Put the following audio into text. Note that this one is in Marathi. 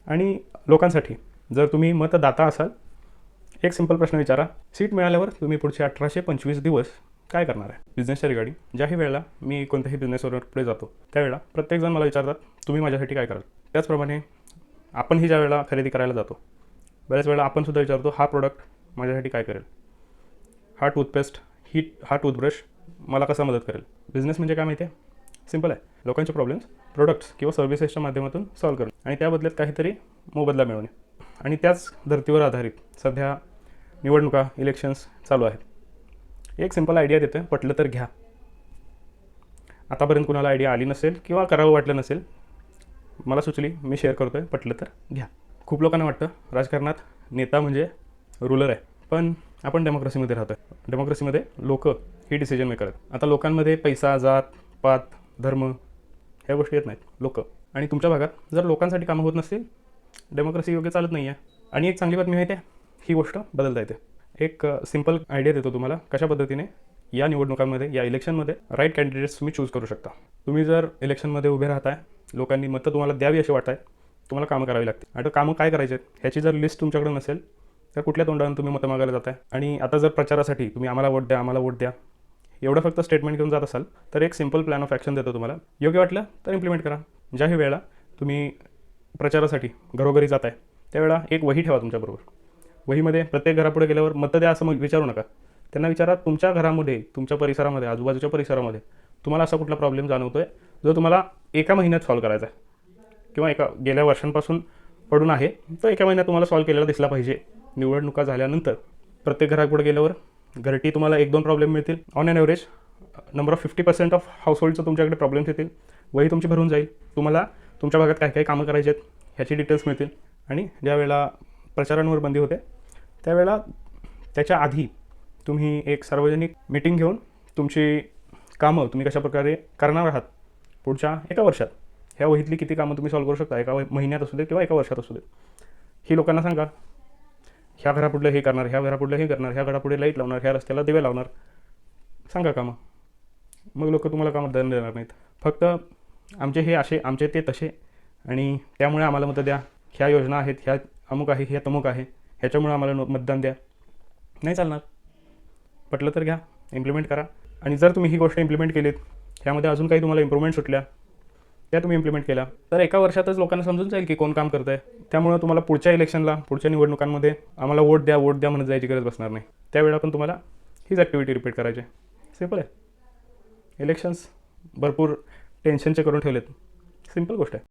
आणि लोकांसाठी जर तुम्ही मतदाता असाल, एक सिंपल प्रश्न विचारा, सीट मिळाल्यावर तुम्ही पुढचे 1825 दिवस काय करणार आहे? बिझनेसच्या रिगार्डिंग ज्याही वेळेला मी कोणत्याही बिझनेसवर पुढे जातो त्यावेळेला प्रत्येकजण मला विचारतात, तुम्ही माझ्यासाठी काय कराल? त्याचप्रमाणे आपणही ज्या वेळेला खरेदी करायला जातो बऱ्याच वेळेला आपण सुद्धा विचारतो, हा प्रोडक्ट माझ्यासाठी काय करेल? हा टूथपेस्ट, हा टूथब्रश मला कसा मदत करेल? बिझनेस म्हणजे काय माहिती आहे? सिंपल आहे, लोकांचे प्रॉब्लेम्स प्रोडक्ट्स किंवा सर्व्हिसेसच्या माध्यमातून सॉल्व्ह करणे आणि त्या बदल्यात काहीतरी मोबदला मिळवणे. आणि त्याच धर्तीवर आधारित सध्या निवडणुका, इलेक्शन्स चालू आहेत. एक सिंपल आयडिया देतो आहे, पटलं तर घ्या. आतापर्यंत कुणाला आयडिया आली नसेल किंवा करावं वाटलं नसेल, मला सुचली, मी शेअर करतो आहे, पटलं तर घ्या. खूप लोकांना वाटतं राजकारणात नेता म्हणजे रूलर आहे, पण आपण डेमोक्रेसीमध्ये राहतो आहे. डेमोक्रेसीमध्ये लोक ही डिसिजन मेकर आहेत. आता लोकांमध्ये पैसा, जात, पात, धर्म ह्या गोष्टी येत नाहीत, लोक. आणि तुमच्या भागात जर लोकांसाठी कामं होत नसतील, डेमोक्रेसी योग्य चालत नाही आहे. आणि एक चांगली बातमी माहिती आहे, ही गोष्ट बदलता येते. एक सिंपल आयडिया देतो तुम्हाला, कशा पद्धतीने या निवडणुकांमध्ये, या इलेक्शनमध्ये राईट कॅन्डिडेट्स तुम्ही चूज करू शकता. तुम्ही जर इलेक्शनमध्ये उभे राहताय, लोकांनी मतं तुम्हाला द्यावी असे वाटत आहे, तुम्हाला कामं करावी लागतील. आता कामं काय करायचे आहेत ह्याची जर लिस्ट तुमच्याकडे नसेल तर कुठल्या तोंडाने तुम्ही मतं मागायला जाताय? आणि आता जर प्रचारासाठी तुम्ही आम्हाला वोट द्या, आम्हाला वोट द्या एवढं फक्त स्टेटमेंट घेऊन जात असाल तर एक सिंपल प्लॅन ऑफ ॲक्शन देतो तुम्हाला. योग्य वाटलं तर इम्प्लिमेंट करा. ज्याही वेळेला तुम्ही प्रचारासाठी घरोघरी जाताय त्यावेळेला एक वही ठेवा तुमच्याबरोबर. वहीमध्ये प्रत्येक घरापुढे गेल्यावर मतं द्या असं विचारू नका. त्यांना विचारा, तुमच्या घरामध्ये, तुमच्या परिसरामध्ये, आजूबाजूच्या परिसरामध्ये तुम्हाला असा कुठला प्रॉब्लेम जाणवतो आहे जो तुम्हाला एका महिन्यात सॉल्व्ह करायचा आहे किंवा गेल्या वर्षांपासून पडून आहे, तर एका महिन्यात तुम्हाला सॉल्व्ह केलेला दिसला पाहिजे. निवडणुका झाल्यानंतर प्रत्येक घरापुढे गेल्यावर घरटी तुम्हाला 1-2 प्रॉब्लेम मिळतील. On an average number of 50% of हाऊसहोल्डचं तुमच्याकडे प्रॉब्लेम्स येतील. वही तुमची भरून जाईल. तुम्हाला तुमच्या भागात काय काय कामं करायची आहेत ह्याची डिटेल्स मिळतील. आणि ज्या वेळेला प्रचारांवर बंदी होते त्यावेळेला त्याच्या आधी तुम्ही एक सार्वजनिक मीटिंग घेऊन तुमची कामं तुम्ही कशाप्रकारे करणार आहात पुढच्या एका वर्षात, ह्या वहीतली किती कामं तुम्ही सॉल्व्ह करू शकता, एका महिन्यात असू दे किंवा एका वर्षात असू दे, ही लोकांना सांगा. ह्या घरापुढलं हे करणार, ह्या घरापुढलं हे करणार, ह्या घरापुढे लाईट लावणार, ह्या रस्त्याला दिवे लावणार, सांगा कामं. मग लोक तुम्हाला कामात दंड देणार नाहीत. फक्त आमचे हे असे, आमचे ते तसे, आणि त्यामुळे आम्हाला मतं द्या, ह्या योजना आहेत, ह्या अमुक आहे, ह्या तमुक आहे, ह्याच्यामुळे आम्हाला मतदान द्या, नाही चालणार. पटलं तर घ्या, इम्प्लिमेंट करा. आणि जर तुम्ही ही गोष्ट इम्प्लिमेंट केलीत, ह्यामध्ये अजून काही तुम्हाला इम्प्रूव्हमेंट सुटल्या, त्या तुम्ही इम्प्लिमेंट केला, तर एका वर्षातच लोकांना समजून जाईल की कोण काम करतं आहे. त्यामुळं तुम्हाला पुढच्या इलेक्शनला, पुढच्या निवडणुकांमध्ये आम्हाला वोट द्या, वोट द्या म्हणत जायची गरज बसणार नाही. त्यावेळेला पण तुम्हाला हीच ॲक्टिव्हिटी रिपीट करायची. सिम्पल आहे. इलेक्शन्स भरपूर टेन्शनचे करून ठेवलेत, सिम्पल गोष्ट आहे.